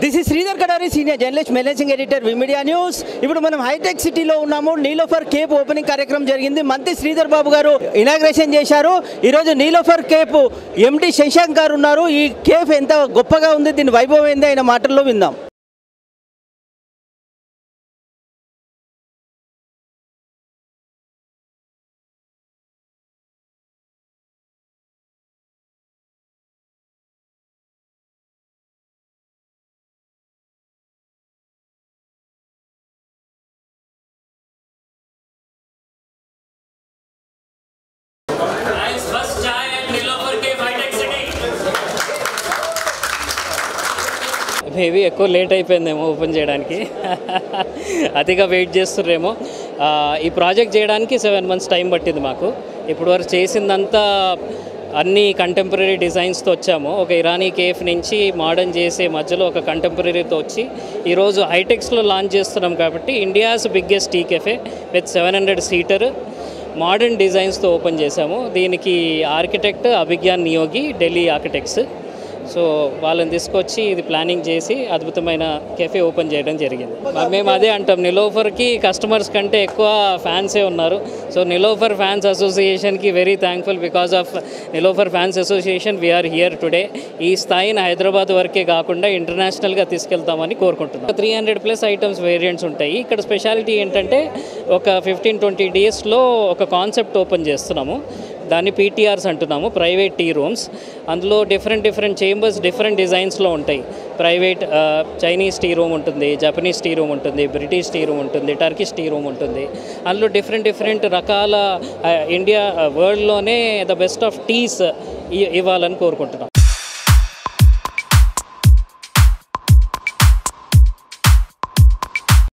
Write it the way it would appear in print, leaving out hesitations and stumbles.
This is Sridhar Kadari, senior journalist, managing editor, V Media news. ఇప్పుడు మనం hitech సిటీలో ఉన్నాము. నీలోఫర్ కేప్ ఓపెనింగ్ కార్యక్రమం జరిగింది. మంత్రి శ్రీధర్ బాబు గారు ఇనాగ్రేషన్ చేశారు. ఈరోజు నీలోఫర్ కేప్ ఎండి శశాంక్ గారు ఉన్నారు. ఈ కేఫ్ ఎంత గొప్పగా ఉంది, దీని వైభవం ఏంది ఆయన మాటల్లో విందాం. మేబీ ఎక్కువ లేట్ అయిపోయిందేమో ఓపెన్ చేయడానికి, అతిగా వెయిట్ చేస్తుర్రేమో. ఈ ప్రాజెక్ట్ చేయడానికి 7 months టైం పట్టింది మాకు. ఇప్పుడు వరకు చేసిందంతా అన్ని కంటెంపరీ డిజైన్స్తో వచ్చాము. ఒక ఇరానీ కేఫ్ నుంచి మోడర్న్ చేసే మధ్యలో ఒక కంటెంపరీతో వచ్చి ఈరోజు హైటెక్స్లో లాంచ్ చేస్తున్నాం. కాబట్టి India's biggest tea cafe with 700 seater modern డిజైన్స్తో ఓపెన్ చేశాము. దీనికి architect Abhigyan Niyogi, Delhi architects. So వాళ్ళని తీసుకొచ్చి ఇది ప్లానింగ్ చేసి అద్భుతమైన కెఫే ఓపెన్ చేయడం జరిగింది. మేము అదే అంటాం, నిలోఫర్కి కస్టమర్స్ కంటే ఎక్కువ ఫ్యాన్సే ఉన్నారు. సో నిలోఫర్ ఫ్యాన్స్ అసోసియేషన్కి very thankful. Because of Nilofer fans association we're here today. ఈ స్థాయిని హైదరాబాద్ వరకే కాకుండా ఇంటర్నేషనల్గా తీసుకెళ్తామని కోరుకుంటున్నాం. 300+ ఐటమ్స్ వేరియంట్స్ ఉంటాయి. ఇక్కడ స్పెషాలిటీ ఏంటంటే ఒక 15-20 డేస్లో ఒక కాన్సెప్ట్ ఓపెన్ చేస్తున్నాము. దాన్ని పీటీఆర్స్ అంటున్నాము, ప్రైవేట్ టీ రూమ్స్. అందులో డిఫరెంట్ చేంబర్స్ డిఫరెంట్ డిజైన్స్లో ఉంటాయి. ప్రైవేట్ చైనీస్ టీ రూమ్ ఉంటుంది, జపనీస్ టీ రూమ్ ఉంటుంది, బ్రిటిష్ టీ రూమ్ ఉంటుంది, టర్కిష్ టీ రూమ్ ఉంటుంది. అందులో డిఫరెంట్ రకాల ఇండియా వరల్డ్లోనే ద బెస్ట్ ఆఫ్ టీస్ ఇవ్వాలని కోరుకుంటున్నాం.